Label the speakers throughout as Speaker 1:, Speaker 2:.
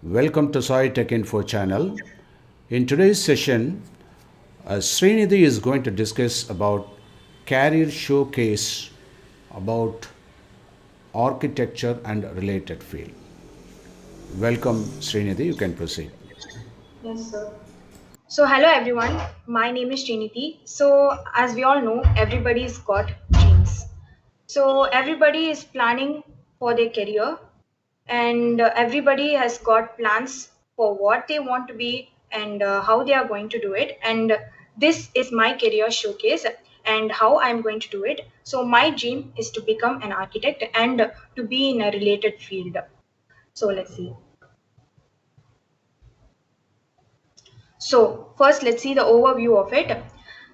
Speaker 1: Welcome to Saitechinfo channel. In today's session, Srinithi is going to discuss about career showcase about architecture and related field. Welcome, Srinithi. You can proceed.
Speaker 2: Yes, sir. So, hello everyone. My name is Srinithi. So, as we all know, everybody's got dreams. So, everybody is planning for their career, and everybody has got plans for what they want to be and how they are going to do it. And this is my career showcase and how I'm going to do it. So, my dream is to become an architect and to be in a related field. So, let's see. So first, let's see the overview of it.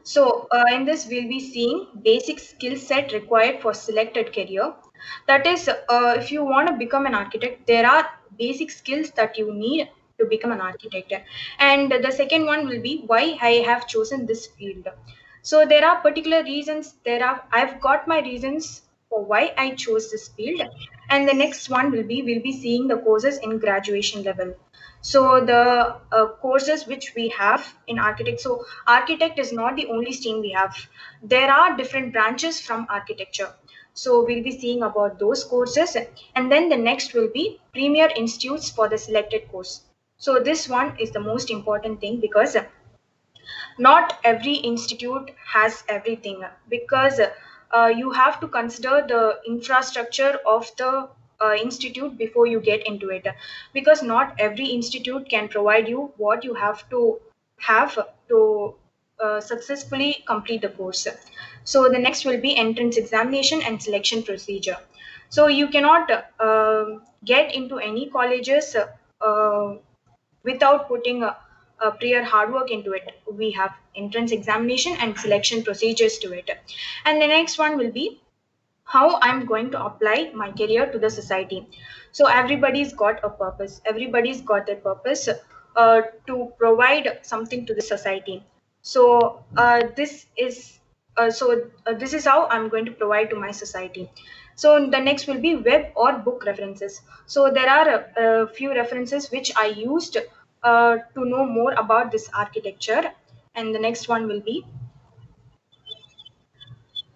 Speaker 2: So in this, we'll be seeing basic skill set required for selected career. That is, if you want to become an architect, there are basic skills that you need to become an architect. And the second one will be why I have chosen this field. So there are particular reasons. I've got my reasons for why I chose this field. And the next one will be we'll be seeing the courses in graduation level. So the courses which we have in architect. So architect is not the only stream we have. There are different branches from architecture. So we'll be seeing about those courses, and then the next will be premier institutes for the selected course. So this one is the most important thing because not every institute has everything because you have to consider the infrastructure of the institute before you get into it, because not every institute can provide you what you have to successfully complete the course. So the next will be entrance examination and selection procedure. So you cannot get into any colleges without putting a prior hard work into it. We have entrance examination and selection procedures to it. And the next one will be how I'm going to apply my career to the society. So everybody's got a purpose. Everybody's got a purpose to provide something to the society. So this is how I'm going to provide to my society. So the next will be web or book references. So there are a few references which I used to know more about this architecture. And the next one will be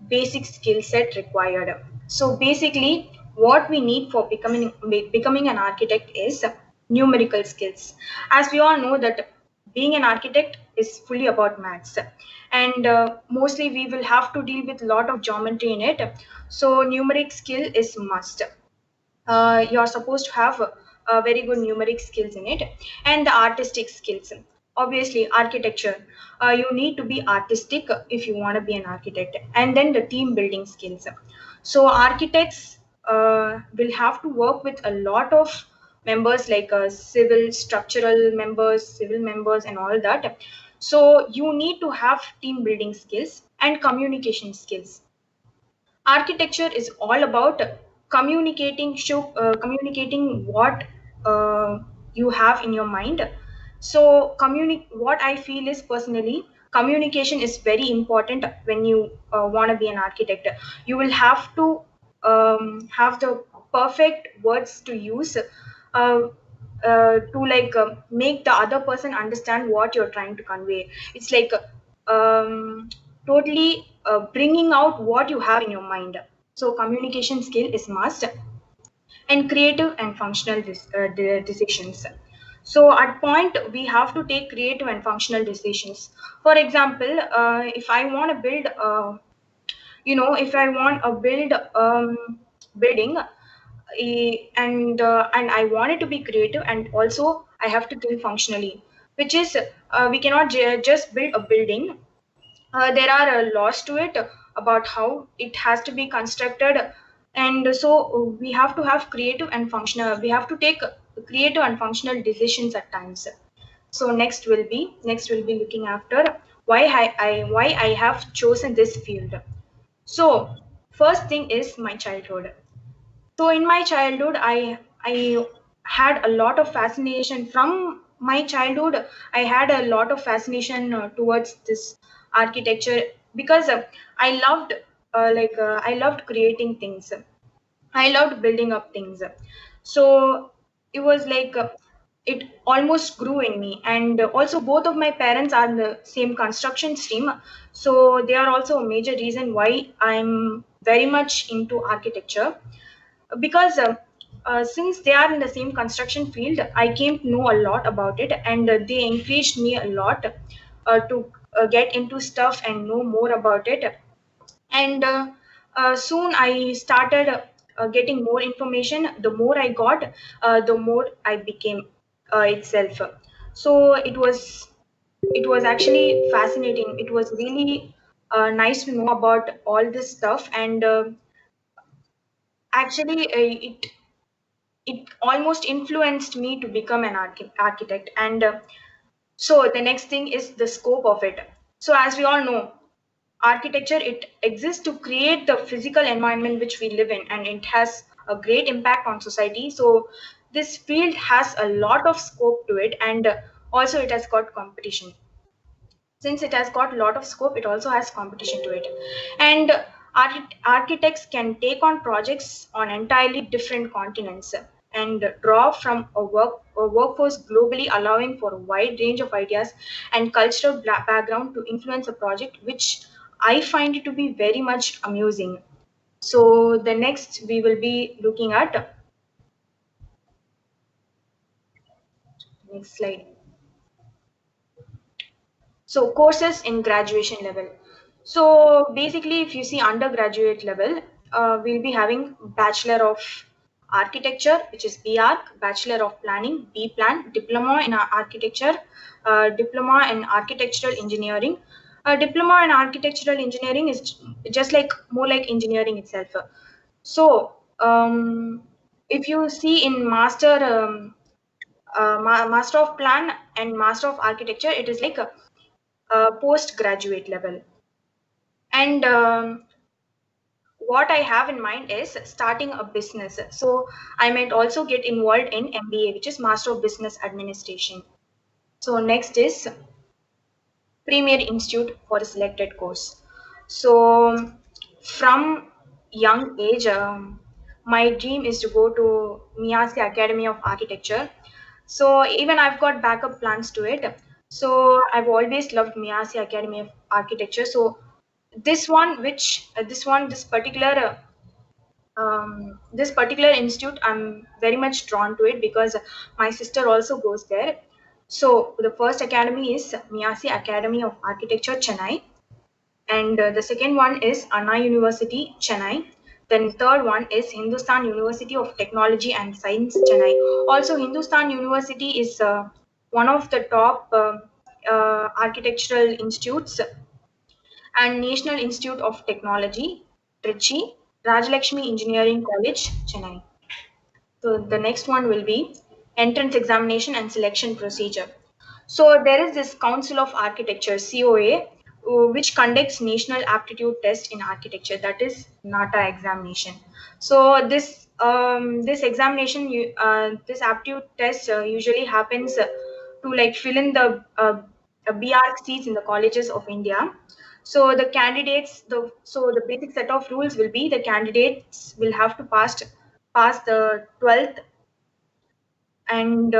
Speaker 2: basic skill set required. So basically, what we need for becoming an architect is numerical skills. As we all know that being an architect is fully about maths, and mostly we will have to deal with a lot of geometry in it. So numeric skill is must. You're supposed to have very good numeric skills in it, and the artistic skills. Obviously architecture, you need to be artistic if you want to be an architect, and then the team building skills. So architects will have to work with a lot of members like civil structural members, civil members, and all that. So you need to have team building skills and communication skills. Architecture is all about communicating what uh, you have in your mind. So what I feel is personally communication is very important when you want to be an architect. You will have to have the perfect words to use to make the other person understand what you're trying to convey. It's like totally bringing out what you have in your mind. So communication skill is must, and creative and functional decisions. So at point we have to take creative and functional decisions. For example, if I want to build if I want to build building, and I want it to be creative, and also I have to think functionally, which is we cannot just build a building. There are laws to it about how it has to be constructed, and so we have to have creative and functional. We have to take creative and functional decisions at times. So next will be looking after why I have chosen this field. So first thing is my childhood. So in my childhood, I had a lot of fascination from my childhood. I had a lot of fascination towards this architecture because I loved creating things. I loved building up things. So it was like it almost grew in me. And also both of my parents are in the same construction stream, so they are also a major reason why I'm very much into architecture. Because since they are in the same construction field, I came to know a lot about it, and they encouraged me a lot to get into stuff and know more about it. And soon I started getting more information. The more I got, the more I became itself. So it was actually fascinating. It was really nice to know about all this stuff. And actually it almost influenced me to become an architect. And so the next thing is the scope of it. So as we all know, architecture, it exists to create the physical environment which we live in, and it has a great impact on society. So this field has a lot of scope to it. And also it has got competition. Since it has got a lot of scope, it also has competition to it. And architects can take on projects on entirely different continents and draw from a workforce globally, allowing for a wide range of ideas and cultural background to influence a project, which I find it to be very much amusing. So the next we will be looking at, next slide. So courses in graduation level. So basically, if you see undergraduate level, we'll be having Bachelor of Architecture, which is BArch, Bachelor of Planning, B Plan, Diploma in Architecture, Diploma in Architectural Engineering. Diploma in Architectural Engineering is just like more like engineering itself. So if you see in Master of Plan and Master of Architecture, it is like a postgraduate level. And what I have in mind is starting a business. So I might also get involved in MBA, which is Master of Business Administration. So next is Premier Institute for a selected course. So from young age, my dream is to go to Miyasi Academy of Architecture. So even I've got backup plans to it. So I've always loved Miyasi Academy of Architecture. So this particular institute, I'm very much drawn to it because my sister also goes there. So the first academy is Miyasi Academy of Architecture, Chennai, and the second one is Anna University, Chennai. Then third one is Hindustan University of Technology and Science, Chennai. Also, Hindustan University is one of the top architectural institutes, and National Institute of Technology, Trichy, Rajalakshmi Engineering College, Chennai. So the next one will be entrance examination and selection procedure. So there is this Council of Architecture (COA), which conducts National Aptitude Test in Architecture, that is NATA examination. So this examination, this aptitude test usually happens to like fill in the BR seats in the colleges of India. So the basic set of rules will be the candidates will have to pass the 12th, and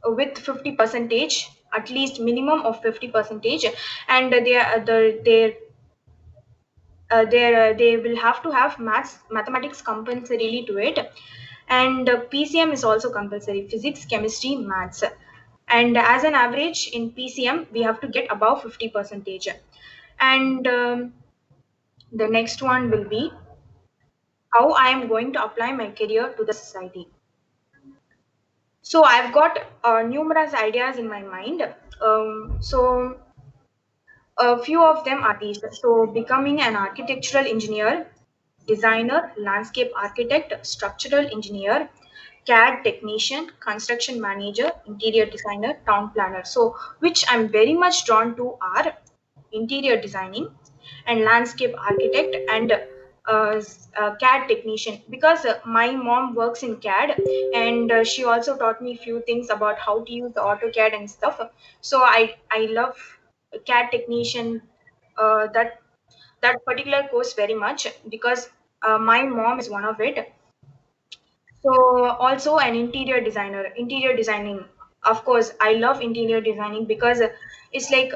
Speaker 2: with 50 percentage, at least minimum of 50 percentage. And they will have to have mathematics compulsorily to it. And PCM is also compulsory, physics, chemistry, maths. And as an average in PCM we have to get above 50 percentage. And the next one will be how I am going to apply my career to the society. So I've got numerous ideas in my mind. So a few of them are these. So becoming an architectural engineer, designer, landscape architect, structural engineer, CAD technician, construction manager, interior designer, town planner. So which I'm very much drawn to are interior designing and landscape architect, and CAD technician, because my mom works in CAD, and she also taught me few things about how to use the AutoCAD and stuff. So I love CAD technician, that particular course very much, because my mom is one of it. So also an interior designer, interior designing. Of course, I love interior designing because it's like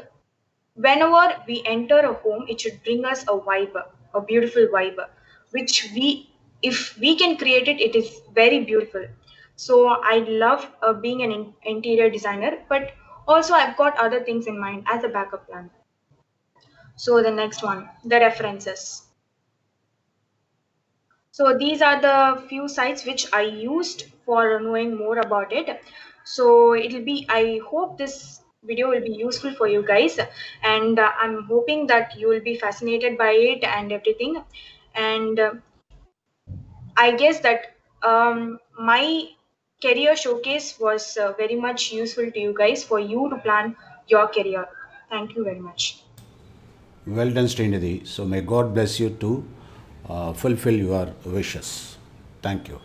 Speaker 2: whenever we enter a home, it should bring us a vibe, a beautiful vibe, which if we can create it, it is very beautiful. So I love being an interior designer, but also I've got other things in mind as a backup plan. So the next one, the references. So these are the few sites which I used for knowing more about it. So I hope this video will be useful for you guys, and I'm hoping that you will be fascinated by it and everything. And I guess that my career showcase was very much useful to you guys for you to plan your career. Thank you very much.
Speaker 1: Well done, Srinidhi. So may God bless you to fulfill your wishes. Thank you.